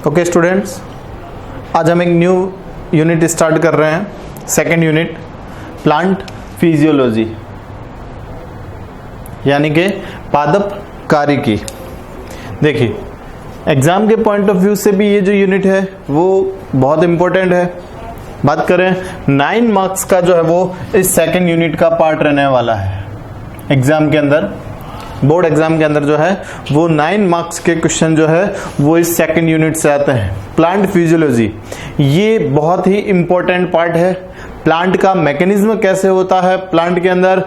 Okay students, आज हम एक न्यू यूनिट स्टार्ट कर रहे हैं, सेकेंड यूनिट प्लांट फिजियोलॉजी यानी कि पादप कार्य की। देखिए, एग्जाम के पॉइंट ऑफ व्यू से भी ये जो यूनिट है वो बहुत इंपॉर्टेंट है। बात करें 9 मार्क्स का जो है वो इस सेकेंड यूनिट का पार्ट रहने वाला है। एग्जाम के अंदर, बोर्ड एग्जाम के अंदर जो है वो 9 मार्क्स के क्वेश्चन जो है वो इस सेकंड यूनिट से आते हैं। प्लांट फिजियोलॉजी ये बहुत ही इंपॉर्टेंट पार्ट है। प्लांट का मैकेनिज्म कैसे होता है, प्लांट के अंदर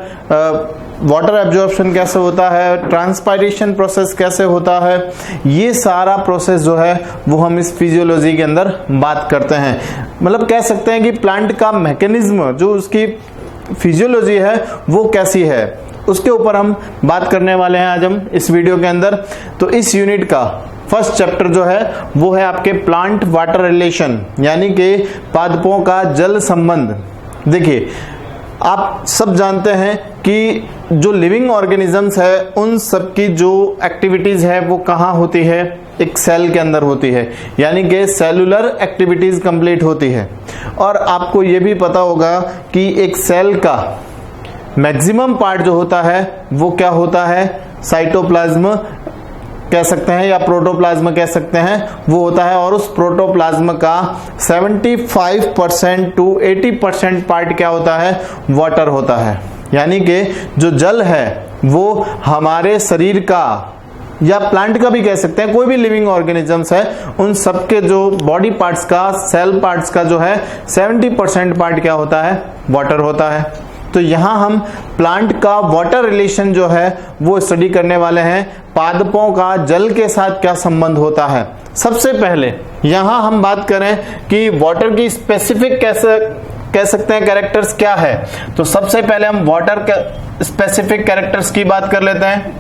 वाटर एब्जॉर्प्शन कैसे होता है, ट्रांसपायरेशन प्रोसेस कैसे होता है, ये सारा प्रोसेस जो है वो हम इस फिजियोलॉजी के अंदर बात करते हैं। मतलब कह सकते हैं कि प्लांट का मैकेनिज्म जो उसकी फिजियोलॉजी है वो कैसी है, उसके ऊपर हम बात करने वाले हैं आज हम इस वीडियो के अंदर। तो इस यूनिट का फर्स्ट चैप्टर जो है वो है आपके प्लांट वाटर रिलेशन यानी कि पादपों का जल संबंध। देखिए, आप सब जानते हैं कि जो लिविंग ऑर्गेनिजम्स है उन सब की जो एक्टिविटीज है वो कहाँ होती है, एक सेल के अंदर होती है, यानी कि सेलुलर एक्टिविटीज कंप्लीट होती है। और आपको ये भी पता होगा कि एक सेल का मैक्सिमम पार्ट जो होता है वो क्या होता है, साइटोप्लाज्म कह सकते हैं या प्रोटोप्लाज्म कह सकते हैं, वो होता है। और उस प्रोटोप्लाज्म का 75% to 80% पार्ट क्या होता है, वाटर होता है। यानी कि जो जल है वो हमारे शरीर का या प्लांट का भी कह सकते हैं, कोई भी लिविंग ऑर्गेनिजम्स है उन सबके जो बॉडी पार्ट्स का, सेल पार्ट्स का जो है 70% पार्ट क्या होता है, वाटर होता है। तो यहां हम प्लांट का वाटर रिलेशन जो है वो स्टडी करने वाले हैं। पादपों का जल के साथ क्या संबंध होता है। सबसे पहले यहां हम बात करें कि वाटर की स्पेसिफिक कैसे कह सकते हैं कैरेक्टर्स क्या है, तो सबसे पहले हम वाटर के स्पेसिफिक कैरेक्टर्स की बात कर लेते हैं।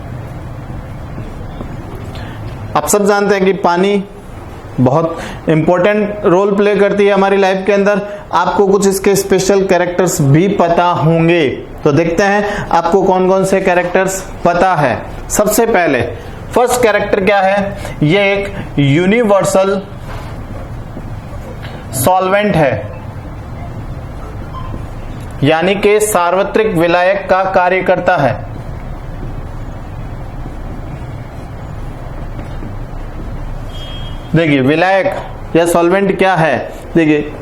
आप सब जानते हैं कि पानी बहुत इंपॉर्टेंट रोल प्ले करती है हमारी लाइफ के अंदर। आपको कुछ इसके स्पेशल कैरेक्टर्स भी पता होंगे, तो देखते हैं आपको कौन कौन से कैरेक्टर्स पता है। सबसे पहले फर्स्ट कैरेक्टर क्या है, ये एक यूनिवर्सल सॉल्वेंट है यानी कि सार्वत्रिक विलायक का कार्य करता है। देखिए, विलायक या सॉल्वेंट क्या है, देखिए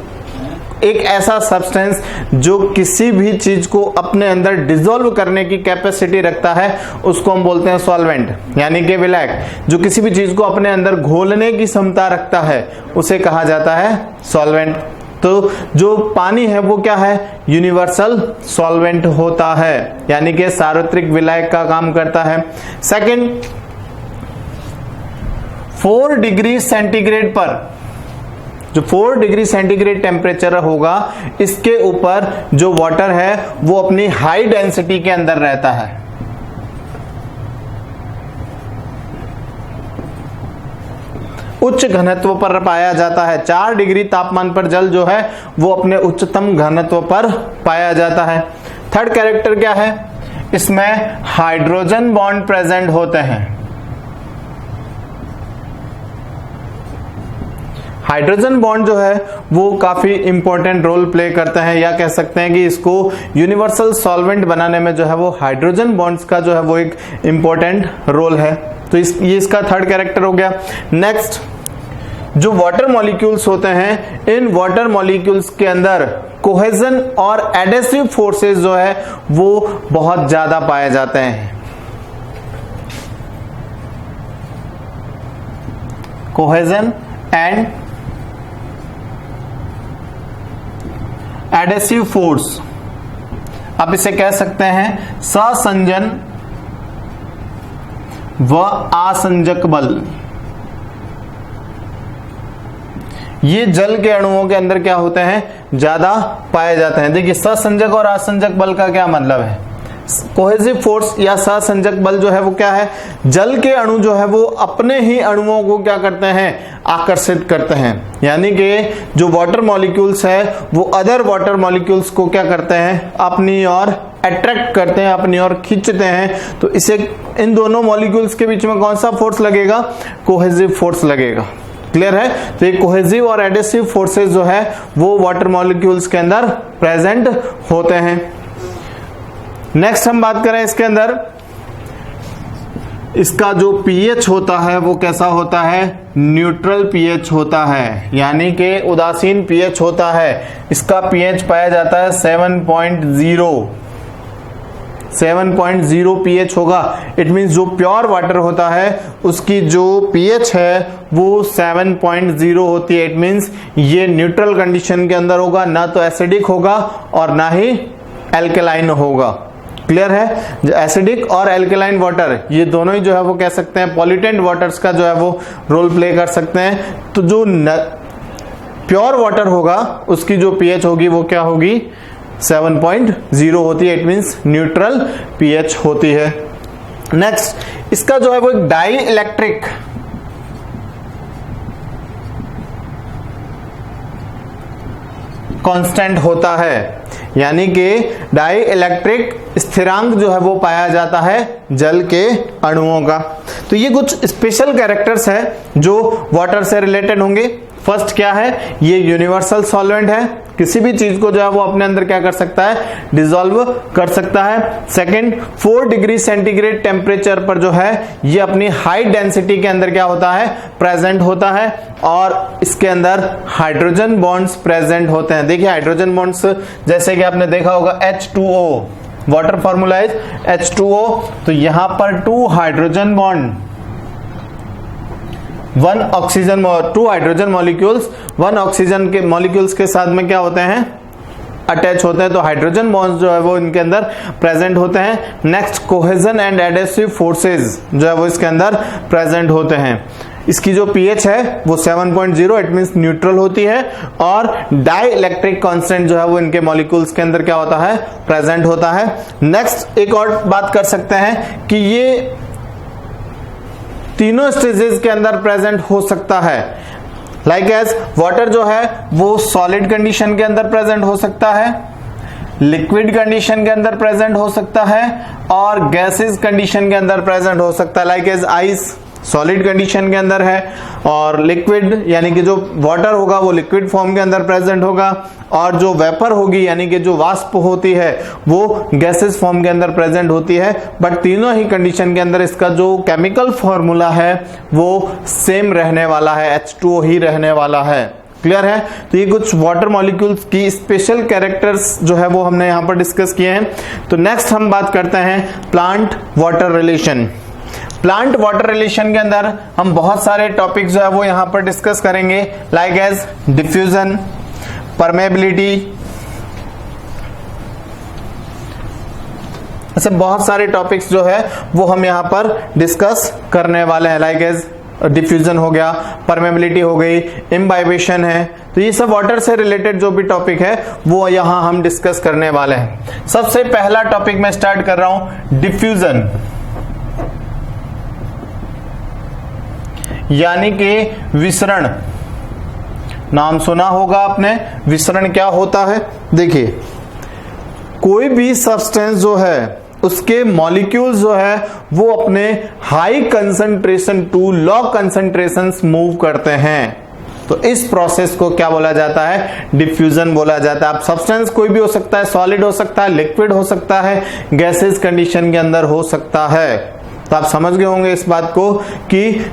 एक ऐसा सब्सटेंस जो किसी भी चीज को अपने अंदर डिसॉल्व करने की कैपेसिटी रखता है उसको हम बोलते हैं सॉल्वेंट यानी कि विलायक। जो किसी भी चीज को अपने अंदर घोलने की क्षमता रखता है उसे कहा जाता है सॉल्वेंट। तो जो पानी है वो क्या है, यूनिवर्सल सॉल्वेंट होता है यानी कि सार्वत्रिक विलायक का काम करता है। सेकंड, 4 डिग्री सेंटीग्रेड पर, जो 4 डिग्री सेंटीग्रेड टेम्परेचर होगा इसके ऊपर जो वाटर है वो अपनी हाई डेंसिटी के अंदर रहता है। उच्च घनत्व पर पाया जाता है। 4 डिग्री तापमान पर जल जो है वो अपने उच्चतम घनत्व पर पाया जाता है। थर्ड कैरेक्टर क्या है, इसमें हाइड्रोजन बॉन्ड प्रेजेंट होते हैं। हाइड्रोजन बॉन्ड जो है वो काफी इंपॉर्टेंट रोल प्ले करते हैं, या कह सकते हैं कि इसको यूनिवर्सल सॉल्वेंट बनाने में जो है वो हाइड्रोजन बॉन्ड्स का जो है वो एक इंपॉर्टेंट रोल है। तो ये इसका थर्ड कैरेक्टर हो गया। नेक्स्ट, जो वाटर मॉलिक्यूल्स होते हैं इन वाटर मॉलिक्यूल्स के अंदर कोहेजन और एडेसिव फोर्सेस जो है वो बहुत ज्यादा पाए जाते हैं। कोहेजन एंड एडेसिव फोर्स, आप इसे कह सकते हैं सहसंजन व आसंजक बल। ये जल के अणुओं के अंदर क्या होते हैं, ज्यादा पाए जाते हैं। देखिए, सहसंजक और आसंजक बल का क्या मतलब है। कोहेसिव फोर्स या सहसंजक बल जो है वो क्या है, जल के अणु जो है वो अपने ही अणुओं को क्या करते हैं, आकर्षित करते हैं। यानी कि जो वाटर मॉलिक्यूल्स है वो अदर वाटर मॉलिक्यूल्स को क्या करते हैं, अपनी ओर अट्रैक्ट करते हैं, अपनी ओर खींचते हैं। तो इसे इन दोनों मॉलिक्यूल्स के बीच में कौन सा फोर्स लगेगा, कोहेसिव फोर्स लगेगा। क्लियर है? तो ये कोहेसिव और एडेसिव फोर्सेस जो है वो वाटर मॉलिक्यूल्स के अंदर प्रेजेंट होते हैं। नेक्स्ट हम बात करें इसके अंदर, इसका जो पीएच होता है वो कैसा होता है? न्यूट्रल पीएच होता है, यानी कि उदासीन पीएच होता है। इसका पीएच पाया जाता है 7.0 पीएच होगा। इट मींस जो प्योर वाटर होता है उसकी जो पीएच है वो 7.0 होती है। इट मींस ये न्यूट्रल कंडीशन के अंदर होगा, ना तो एसिडिक होगा और ना ही एल्कलाइन होगा। क्लियर है? एसिडिक और एल्कलाइन वाटर ये दोनों ही जो है वो कह सकते हैं पॉल्यूटेंट वाटर्स का जो है वो रोल प्ले कर सकते हैं। तो जो प्योर वाटर होगा उसकी जो पीएच होगी वो क्या होगी? 7.0 होती है। इट मींस न्यूट्रल पीएच होती है। नेक्स्ट, इसका जो है वो एक डाई इलेक्ट्रिक कांस्टेंट होता है, यानी कि डाई इलेक्ट्रिक स्थिरांक जो है वो पाया जाता है जल के अणुओं का। तो ये कुछ स्पेशल कैरेक्टर्स है जो वाटर से रिलेटेड होंगे। फर्स्ट क्या है? ये यूनिवर्सल सॉल्वेंट है, किसी भी चीज को जो है वो अपने अंदर क्या कर सकता है? डिसॉल्व कर सकता है। सेकंड, 4 डिग्री सेंटीग्रेड टेम्परेचर पर जो है ये अपनी हाई डेंसिटी के अंदर क्या होता है? प्रेजेंट होता है। और इसके अंदर हाइड्रोजन बॉन्ड्स प्रेजेंट होते हैं। देखिए हाइड्रोजन बॉन्ड्स जैसे कि आपने देखा होगा H2O, water formula is H2O। तो यहां पर 2 hydrogen bond, 1 oxygen, 2 hydrogen molecules 1 oxygen के मॉलिक्यूल्स के साथ में क्या होते हैं? अटैच होते हैं। तो हाइड्रोजन बॉन्ड्स जो है वो इनके अंदर प्रेजेंट होते हैं। Next, cohesion and adhesive forces जो है वो इसके अंदर प्रेजेंट होते हैं। इसकी जो पीएच है वो 7.0, इट मींस न्यूट्रल होती है। और डाई इलेक्ट्रिक कांस्टेंट जो है वो इनके मॉलिक्यूल्स के अंदर क्या होता है? प्रेजेंट होता है। नेक्स्ट, एक और बात कर सकते हैं कि ये तीनों स्टेजेस के अंदर प्रेजेंट हो सकता है। लाइक एज वाटर जो है वो सॉलिड कंडीशन के अंदर प्रेजेंट हो सकता है, लिक्विड कंडीशन के अंदर प्रेजेंट हो सकता है और गैसेस कंडीशन के अंदर प्रेजेंट हो सकता है। Like as ice solid condition के अंदर है और लिक्विड यानी कि जो वाटर होगा वो लिक्विड फॉर्म के अंदर प्रेजेंट होगा और जो वेपर होगी यानी कि जो वाष्प होती है वो गैसेस फॉर्म के अंदर प्रेजेंट होती है। बट तीनों ही कंडीशन के अंदर इसका जो केमिकल फॉर्मूला है वो सेम रहने वाला है, H2O ही रहने वाला है। क्लियर है? तो ये कुछ वाटर मॉलिक्यूल्स की स्पेशल कैरेक्टर्स जो है वो हमने यहां पर डिस्कस किए हैं। तो नेक्स्ट हम बात करते हैं plant water relation. Plant water relation के अंदर हम बहुत सारे टॉपिक्स जो है वो यहां पर डिस्कस करेंगे, लाइक एज डिफ्यूजन, परमेबिलिटी, ऐसे बहुत सारे टॉपिक्स जो है वो हम यहां पर डिस्कस करने वाले हैं। लाइक एज डिफ्यूजन हो गया, परमेबिलिटी हो गई, इम्बाइबेशन है। तो ये सब वाटर से रिलेटेड जो भी टॉपिक है वो यहां हम डिस्कस करने वाले हैं। सबसे पहला टॉपिक मैं स्टार्ट कर रहा हूं, डिफ्यूजन, यानी कि विसरण। नाम सुना होगा आपने, विसरण क्या होता है? देखिए कोई भी सब्सटेंस जो है उसके मॉलिक्यूल्स जो है वो अपने high concentration to low concentrations move करते हैं। तो इस प्रोसेस को क्या बोला जाता है? डिफ्यूजन बोला जाता है। अब सब्सटेंस कोई भी हो सकता है, सॉलिड हो सकता है, लिक्विड हो सकता है, गैसेस कंडीशन के अंदर हो सकता है। तो आप समझ गए होंगे इस बात को कि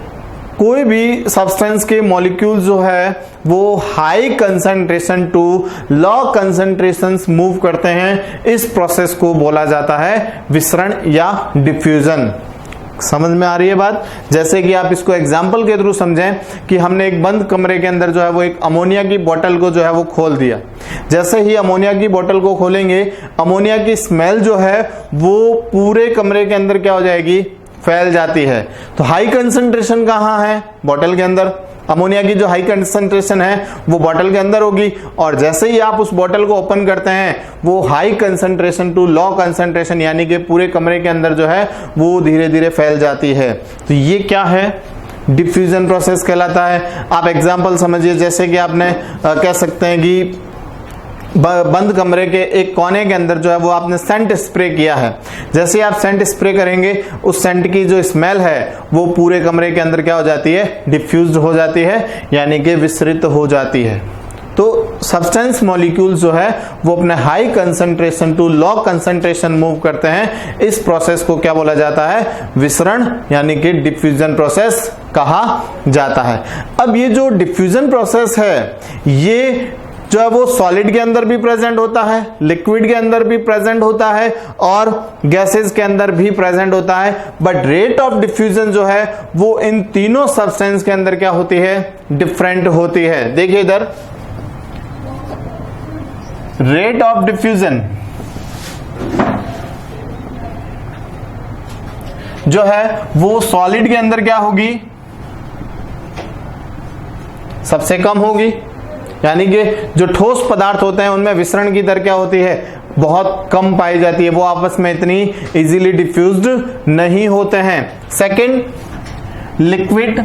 कोई भी सब्सटेंस के मॉलिक्यूल जो है वो high concentration to low concentrations move करते हैं। इस प्रोसेस को बोला जाता है विसरण या डिफ्यूजन। समझ में आ रही है बात? जैसे कि आप इसको एग्जाम्पल के थ्रू समझें कि हमने एक बंद कमरे के अंदर जो है वो एक अमोनिया की बोतल को जो है वो खोल दिया। जैसे ही अमोनिया की बोतल को खोलेंगे, अमोनिया की स्मेल जो है वो पूरे कमरे के अंदर क्या हो जाएगी? फैल जाती है। तो हाई कंसंट्रेशन कहाँ है? बोतल के अंदर। अमोनिया की जो हाई कंसंट्रेशन है वो बोतल के अंदर होगी और जैसे ही आप उस बोतल को ओपन करते हैं वो high concentration to low concentration यानी कि पूरे कमरे के अंदर जो है वो धीरे धीरे फैल जाती है। तो ये क्या है? डिफ्यूजन प्रोसेस कहलाता है। आप एग्जांपल समझिए, जैसे कि आपने कह सकते हैं कि बंद कमरे के एक कोने के अंदर जो है वो आपने सेंट स्प्रे किया है, जैसे आप सेंट स्प्रे करेंगे उस सेंट की जो स्मेल है वो पूरे कमरे के अंदर क्या हो जाती है, डिफ्यूज हो जाती है, यानी कि विसरित हो जाती है। तो सब्सटेंस मॉलिक्यूल जो है वो अपने high concentration to low concentration move करते हैं। इस प्रोसेस को क्या बोला जाता है, विसरण यानी कि डिफ्यूजन प्रोसेस कहा जाता है। अब ये जो डिफ्यूजन प्रोसेस है ये जो है वो सॉलिड के अंदर भी प्रेजेंट होता है, लिक्विड के अंदर भी प्रेजेंट होता है और गैसेस के अंदर भी प्रेजेंट होता है। बट रेट ऑफ डिफ्यूजन जो है वो इन तीनों सब्सटेंस के अंदर क्या होती है, डिफरेंट होती है। देखिए इधर रेट ऑफ डिफ्यूजन जो है वो सॉलिड के अंदर क्या होगी, सबसे कम होगी, यानी कि जो ठोस पदार्थ होते हैं उनमें विसरण की दर क्या होती है, बहुत कम पाई जाती है, वो आपस में इतनी इजीली डिफ्यूज्ड नहीं होते हैं। सेकंड लिक्विड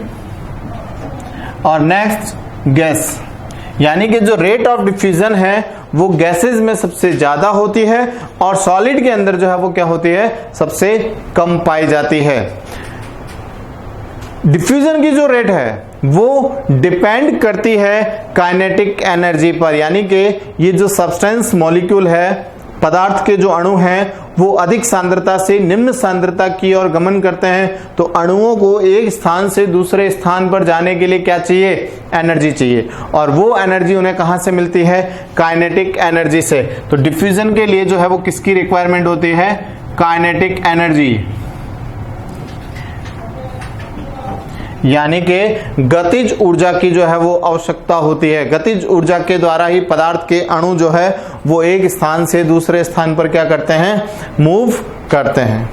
और नेक्स्ट गैस, यानी कि जो रेट ऑफ डिफ्यूजन है वो गैसेस में सबसे ज्यादा होती है और सॉलिड के अंदर जो है वो क्या होती है, सबसे कम पाई जाती है। डिफ्यूजन की जो रेट है वो डिपेंड करती है काइनेटिक एनर्जी पर, यानी कि ये जो सब्सटेंस मॉलिक्यूल है, पदार्थ के जो अणु हैं वो अधिक सांद्रता से निम्न सांद्रता की ओर गमन करते हैं, तो अणुओं को एक स्थान से दूसरे स्थान पर जाने के लिए क्या चाहिए, एनर्जी चाहिए, और वो एनर्जी उन्हें कहां से मिलती है, काइनेटिक एनर्जी से। तो डिफ्यूजन के लिए जो है वो किसकी रिक्वायरमेंट होती है, काइनेटिक एनर्जी, यानी कि गतिज ऊर्जा की जो है वो आवश्यकता होती है। गतिज ऊर्जा के द्वारा ही पदार्थ के अणु जो है वो एक स्थान से दूसरे स्थान पर क्या करते हैं, मूव करते हैं।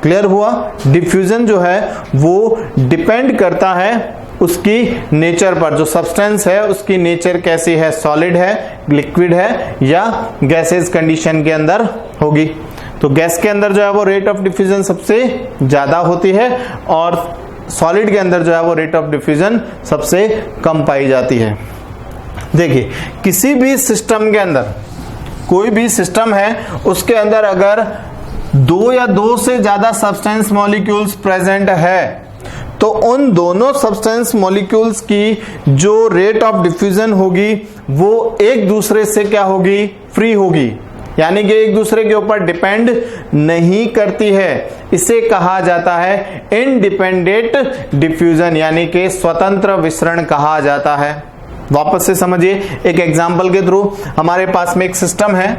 क्लियर हुआ। डिफ्यूजन जो है वो डिपेंड करता है उसकी नेचर पर, जो सब्सटेंस है उसकी नेचर कैसी है, सॉलिड है, लिक्विड है या गैसेस कंडीशन के अंदर होगी। तो गैस के अंदर जो है वो रेट ऑफ डिफ्यूजन सबसे ज्यादा होती है और सॉलिड के अंदर जो है वो रेट ऑफ डिफ्यूजन सबसे कम पाई जाती है। देखिए किसी भी सिस्टम के अंदर, कोई भी सिस्टम है उसके अंदर अगर दो या दो से ज्यादा सब्सटेंस मॉलिक्यूल्स प्रेजेंट है तो उन दोनों सब्सटेंस मॉलिक्यूल्स की जो रेट ऑफ डिफ्यूजन होगी वो एक दूसरे से क्या होगी, फ्री होगी, यानी कि एक दूसरे के ऊपर डिपेंड नहीं करती है। इसे कहा जाता है इंडिपेंडेंट डिफ्यूजन, यानी कि स्वतंत्र विसरण कहा जाता है। वापस से समझिए एक एग्जांपल के थ्रू। हमारे पास में एक सिस्टम है,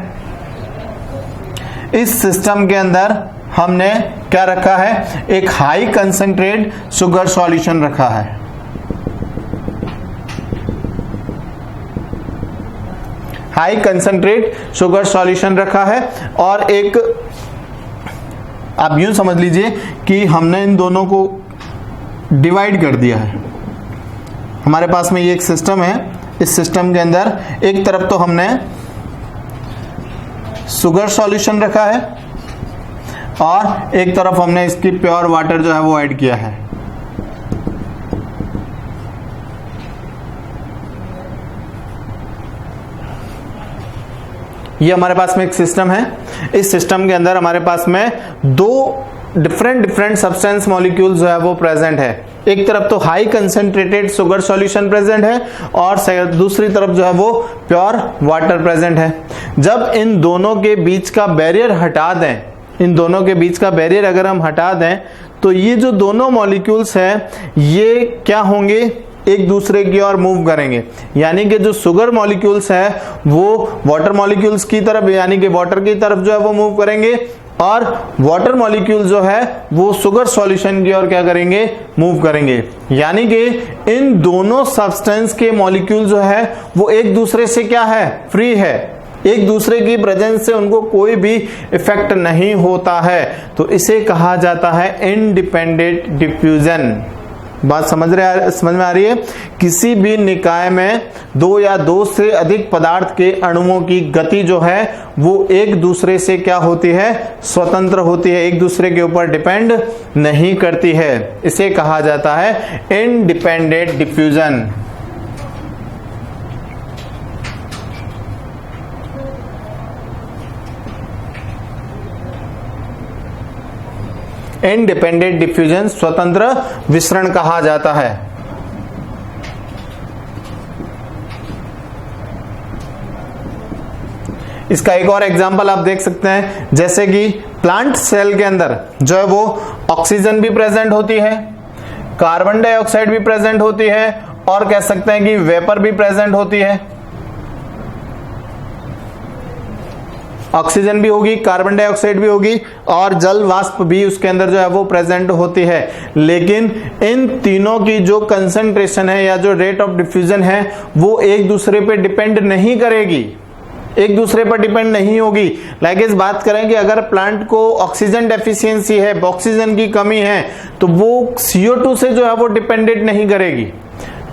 इस सिस्टम के अंदर हमने क्या रखा है, एक हाई कंसंट्रेट शुगर सॉल्यूशन रखा है। हाई कंसंट्रेट शुगर सॉल्यूशन रखा है और एक, आप यूं समझ लीजिए कि हमने इन दोनों को डिवाइड कर दिया है। हमारे पास में ये एक सिस्टम है, इस सिस्टम के अंदर एक तरफ तो हमने शुगर सॉल्यूशन रखा है और एक तरफ हमने इसकी प्योर वाटर जो है वो ऐड किया है। ये हमारे पास में एक सिस्टम है, इस सिस्टम के अंदर हमारे पास में दो डिफरेंट सब्सटेंस मॉलिक्यूल जो है वो प्रेजेंट है। एक तरफ तो high concentrated sugar solution present है और दूसरी तरफ जो है वो प्योर वाटर प्रेजेंट है। जब इन दोनों के बीच का बैरियर हटा दें, इन दोनों के बीच का बैरियर अगर हम हटा दें तो ये जो दोनों मॉलिक्यूल्स हैं ये क्या होंगे, एक दूसरे की ओर मूव करेंगे, यानी कि जो शुगर मॉलिक्यूल्स है वो वाटर मॉलिक्यूल्स की तरफ, यानी कि वाटर की तरफ जो है वो मूव करेंगे और वाटर मॉलिक्यूल जो है वो शुगर सॉल्यूशन की ओर क्या करेंगे, मूव करेंगे। यानी कि इन दोनों सब्सटेंस के मॉलिक्यूल जो है वो एक दूसरे से क्या है, फ्री है, एक दूसरे की प्रेजेंस से उनको कोई भी इफेक्ट नहीं होता है। तो इसे कहा जाता है इंडिपेंडेंट डिफ्यूजन। बात समझ में आ रही है। किसी भी निकाय में दो या दो से अधिक पदार्थ के अणुओं की गति जो है वो एक दूसरे से क्या होती है, स्वतंत्र होती है, एक दूसरे के ऊपर डिपेंड नहीं करती है। इसे कहा जाता है इंडिपेंडेंट डिफ्यूजन। इंडिपेंडेंट डिफ्यूजन, स्वतंत्र विसरण कहा जाता है। इसका एक और एग्जांपल आप देख सकते हैं, जैसे कि प्लांट सेल के अंदर जो है वो ऑक्सीजन भी प्रेजेंट होती है, कार्बन डाइऑक्साइड भी प्रेजेंट होती है, और कह सकते हैं कि वेपर भी प्रेजेंट होती है। ऑक्सीजन भी होगी, कार्बन डाइऑक्साइड भी होगी, और जल वाष्प भी उसके अंदर जो है वो प्रेजेंट होती है। लेकिन इन तीनों की जो कंसंट्रेशन है या जो रेट ऑफ डिफ्यूजन है वो एक दूसरे पे डिपेंड नहीं करेगी, एक दूसरे पर डिपेंड नहीं होगी। लाइक इस बात करें कि अगर प्लांट को ऑक्सीजन डेफिशिएंसी है, ऑक्सीजन की कमी है, तो वो CO2 से जो है वो डिपेंडेंट नहीं करेगी।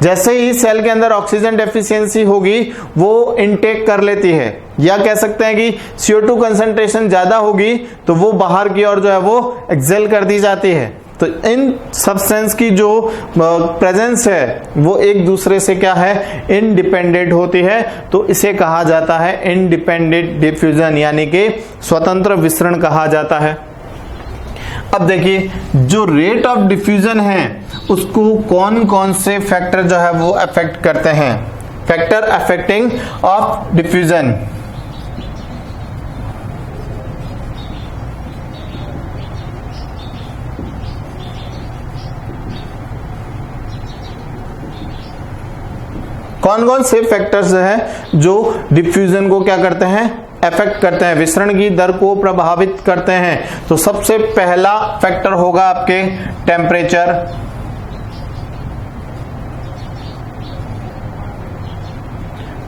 जैसे ही सेल के अंदर ऑक्सीजन डेफिशिएंसी होगी वो इनटेक कर लेती है, या कह सकते हैं कि CO2 कंसंट्रेशन ज्यादा होगी तो वो बाहर की ओर जो है वो एक्सेल कर दी जाती है। तो इन सब्सटेंस की जो प्रेजेंस है वो एक दूसरे से क्या है, इंडिपेंडेंट होती है। तो इसे कहा जाता है इंडिपेंडेंट डिफ्यूजन, यानी कि स्वतंत्र विसरण कहा जाता है। अब देखिए, जो रेट ऑफ डिफ्यूजन है उसको कौन कौन से फैक्टर जो है वो अफेक्ट करते हैं। फैक्टर अफेक्टिंग ऑफ डिफ्यूजन, कौन कौन से फैक्टर्स हैं जो डिफ्यूजन को क्या करते हैं, अफेक्ट करते हैं, विसरण की दर को प्रभावित करते हैं। तो सबसे पहला फैक्टर होगा आपके टेम्परेचर।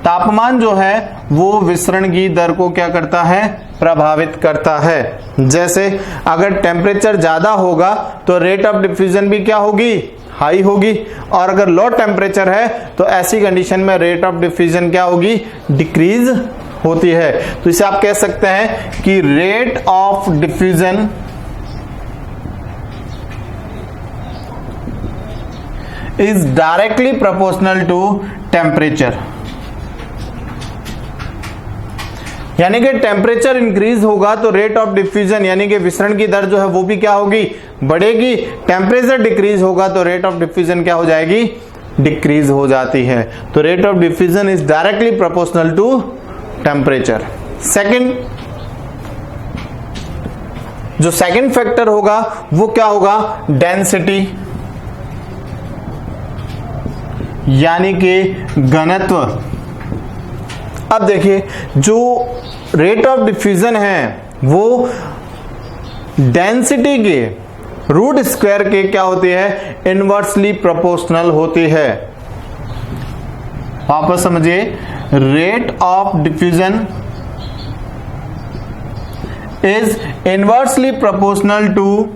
तापमान जो है वो विसरण की दर को क्या करता है, प्रभावित करता है। जैसे अगर टेम्परेचर ज्यादा होगा तो रेट ऑफ डिफ्यूजन भी क्या होगी, हाई होगी, और अगर लो टेम्परेचर है तो ऐसी कंडीशन में रेट ऑफ डिफ्यूजन क्या होगी, डिक्रीज होती है। तो इसे आप कह सकते हैं कि rate of diffusion is directly proportional to temperature, यानी कि टेम्परेचर इंक्रीज होगा तो रेट ऑफ डिफ्यूजन यानी कि विसरण की दर जो है वो भी क्या होगी, बढ़ेगी। टेम्परेचर डिक्रीज होगा तो रेट ऑफ डिफ्यूजन क्या हो जाएगी, डिक्रीज हो जाती है। तो rate of diffusion is directly proportional to temperature. Second, जो सेकंड फैक्टर होगा वो क्या होगा, डेंसिटी, यानी कि घनत्व। अब देखिए, जो रेट ऑफ डिफ्यूजन है वो डेंसिटी के रूट स्क्वायर के क्या होती है, इनवर्सली प्रोपोर्शनल होती है। वापस समझिए, rate of diffusion is inversely proportional to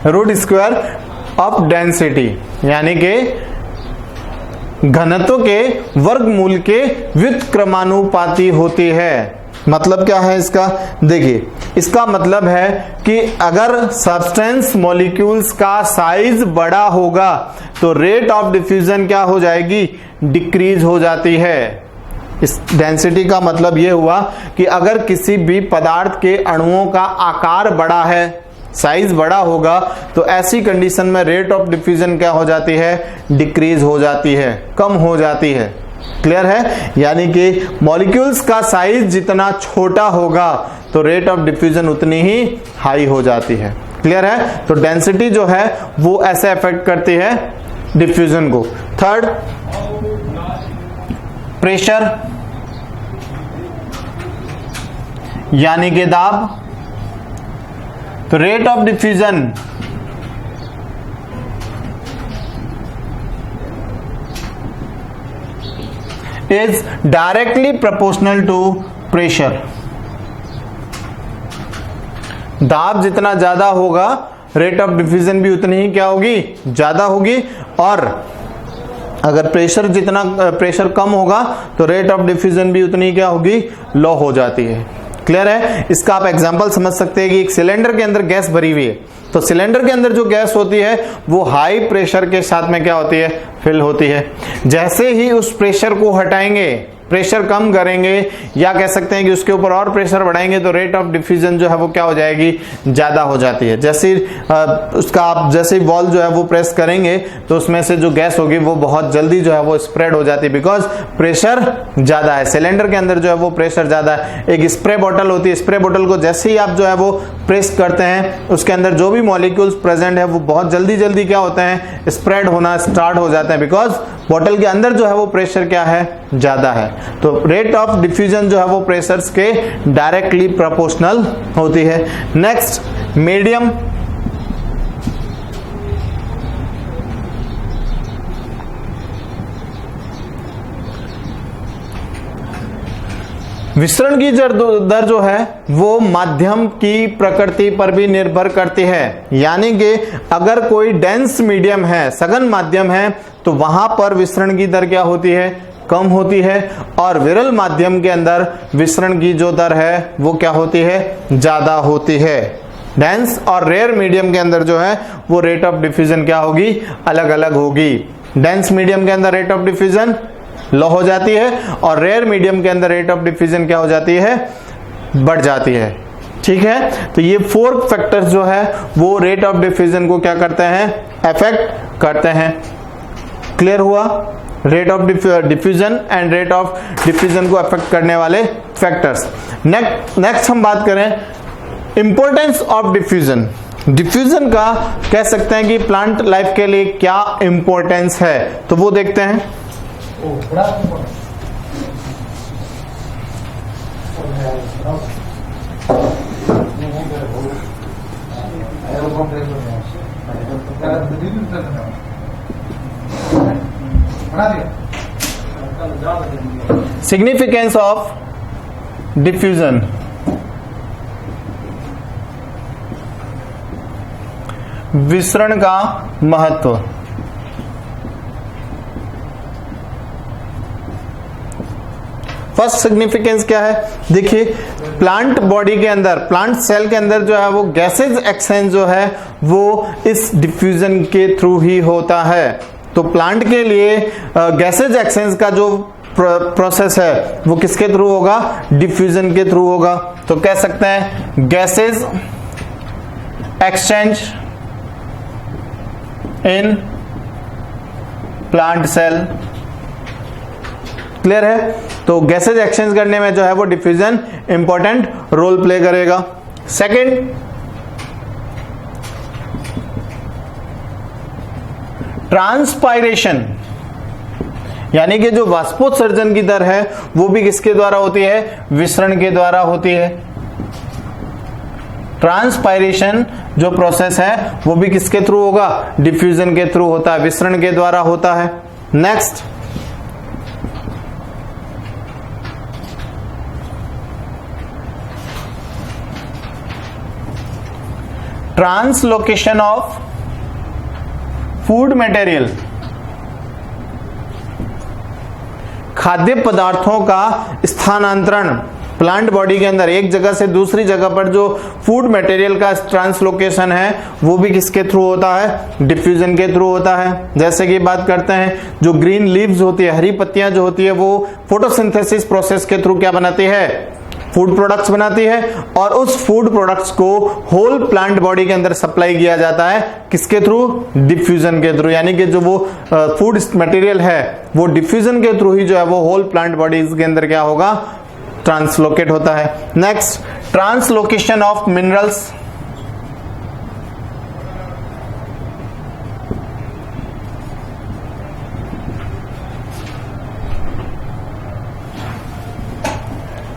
root square of density, यानी कि घनत्व के वर्गमूल के व्युत्क्रमानुपाती होती है। मतलब क्या है इसका, देखिए इसका मतलब है कि अगर सब्सटेंस मॉलिक्यूल्स का साइज बड़ा होगा तो रेट ऑफ डिफ्यूजन क्या हो जाएगी, डिक्रीज हो जाती है। इस डेंसिटी का मतलब यह हुआ कि अगर किसी भी पदार्थ के अणुओं का आकार बड़ा है, साइज बड़ा होगा, तो ऐसी कंडीशन में रेट ऑफ डिफ्यूजन क्या हो जाती है, डिक्रीज हो जाती है, कम हो जाती है। क्लियर है, यानी कि मॉलिक्यूल्स का साइज जितना छोटा होगा तो रेट ऑफ डिफ्यूजन उतनी ही हाई हो जाती है। क्लियर है, तो डेंसिटी जो है वो ऐसे अफेक्ट करती है डिफ्यूजन को। थर्ड, प्रेशर, यानी कि दाब। तो rate of diffusion is directly proportional to pressure. दाब जितना ज्यादा होगा रेट ऑफ डिफ्यूजन भी उतनी ही क्या होगी, ज्यादा होगी, और अगर प्रेशर कम होगा तो रेट ऑफ डिफ्यूजन भी उतनी क्या होगी, लो हो जाती है। क्लियर है, इसका आप एग्जांपल समझ सकते हैं कि एक सिलेंडर के अंदर गैस भरी हुई है, तो सिलेंडर के अंदर जो गैस होती है वो हाई प्रेशर के साथ में क्या होती है, फिल होती है। जैसे ही उस प्रेशर को हटाएंगे प्रेशर कम करेंगे या कह सकते हैं कि उसके ऊपर और प्रेशर बढ़ाएंगे तो रेट ऑफ डिफ्यूजन जो है वो क्या हो जाएगी, ज्यादा हो जाती है। जैसे उसका आप जैसे वॉल जो है वो प्रेस करेंगे तो उसमें से जो गैस होगी वो बहुत जल्दी जो है वो स्प्रेड हो जाती है, बिकॉज प्रेशर ज्यादा है। सिलेंडर के अंदर जो है वो प्रेशर ज्यादा है। एक स्प्रे बॉटल होती है, स्प्रे बॉटल को जैसे ही आप जो है वो प्रेस करते हैं उसके अंदर जो भी मॉलिक्यूल्स प्रेजेंट है वो बहुत जल्दी जल्दी क्या होते हैं, स्प्रेड होना स्टार्ट हो जाते हैं, बिकॉज बॉटल के अंदर जो है वो प्रेशर क्या है, ज्यादा है। तो रेट ऑफ डिफ्यूजन जो है वो प्रेशर्स के डायरेक्टली प्रोपोर्शनल होती है। Next, medium. विसरण की दर जो है वो माध्यम की प्रकृति पर भी निर्भर करती है, यानी कि अगर कोई डेंस मीडियम है, सघन माध्यम है, तो वहां पर विसरण की दर क्या होती है, कम होती है, और विरल माध्यम के अंदर विसरण की जो दर है वो क्या होती है, ज्यादा होती है। डेंस और रेयर मीडियम के अंदर जो है वो रेट ऑफ डिफ्यूजन क्या होगी, अलग अलग होगी। डेंस मीडियम के अंदर रेट ऑफ डिफ्यूजन लो हो जाती है और रेयर मीडियम के अंदर रेट ऑफ डिफ्यूजन क्या हो जाती है, बढ़ जाती है। ठीक है, तो ये 4 फैक्टर्स जो है वो रेट ऑफ डिफ्यूजन को क्या करते हैं, अफेक्ट करते हैं। क्लियर हुआ? Rate of diffusion and rate of diffusion को अफेक्ट करने वाले फैक्टर्स। नेक्स्ट हम बात करें इंपॉर्टेंस ऑफ डिफ्यूजन। डिफ्यूजन का कह सकते हैं कि प्लांट लाइफ के लिए क्या इंपॉर्टेंस है, तो वो देखते हैं। Significance of diffusion. विसरण का महत्व। फर्स्ट सिग्निफिकेंस क्या है, देखिए प्लांट बॉडी के अंदर, प्लांट सेल के अंदर जो है वो गैसेज एक्सचेंज जो है वो इस डिफ्यूजन के थ्रू ही होता है। तो प्लांट के लिए गैसेज एक्सचेंज का जो प्रोसेस है वो किसके थ्रू होगा, डिफ्यूजन के थ्रू होगा। तो कह सकते हैं gases exchange in plant cell. Clear है? तो गैसेज एक्सचेंज करने में जो है वो डिफ्यूजन इंपॉर्टेंट रोल प्ले करेगा। सेकंड, ट्रांसपायरेशन, यानी कि जो वाष्पोत्सर्जन की दर है वो भी किसके द्वारा होती है, विसरण के द्वारा होती है। ट्रांसपायरेशन जो प्रोसेस है वो भी किसके थ्रू होगा, डिफ्यूजन के थ्रू होता है, विसरण के द्वारा होता है। Next, translocation of food material. खाद्य पदार्थों का स्थानांतरण प्लांट बॉडी के अंदर एक जगह से दूसरी जगह पर जो फूड मटेरियल का ट्रांसलोकेशन है वो भी किसके थ्रू होता है, डिफ्यूजन के थ्रू होता है। जैसे कि बात करते हैं जो ग्रीन लीव्स होती है, हरी पत्तियां जो होती है, वो फोटोसिंथेसिस प्रोसेस के थ्रू क्या बनाती है, फूड प्रोडक्ट्स बनाती है, और उस फूड प्रोडक्ट्स को होल प्लांट बॉडी के अंदर सप्लाई किया जाता है किसके थ्रू, डिफ्यूजन के थ्रू। यानी कि जो वो फूड मटेरियल है वो डिफ्यूजन के थ्रू ही जो है वो होल प्लांट बॉडीज के अंदर क्या होगा, ट्रांसलोकेट होता है। Next, translocation of minerals.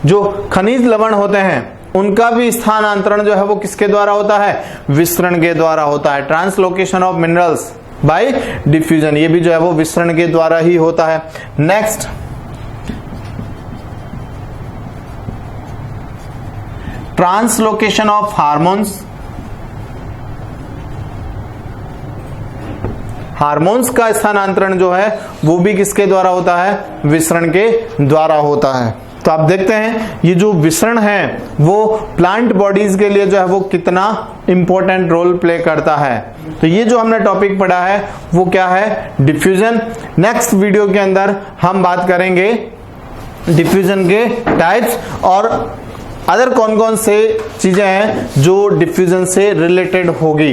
जो खनिज लवण होते हैं उनका भी स्थानांतरण जो है वो किसके द्वारा होता है, विसरण के द्वारा होता है। Translocation of minerals bye diffusion, ये भी जो है वो विसरण के द्वारा ही होता है। Next, translocation of hormones. Hormones का स्थानांतरण जो है वो भी किसके द्वारा होता है, विसरण के द्वारा होता है। तो आप देखते हैं ये जो विसरण है वो प्लांट बॉडीज के लिए जो है वो कितना इंपॉर्टेंट रोल प्ले करता है। तो ये जो हमने टॉपिक पढ़ा है वो क्या है, डिफ्यूजन। नेक्स्ट वीडियो के अंदर हम बात करेंगे डिफ्यूजन के टाइप्स और अदर कौन कौन से चीजें हैं जो डिफ्यूजन से रिलेटेड होगी।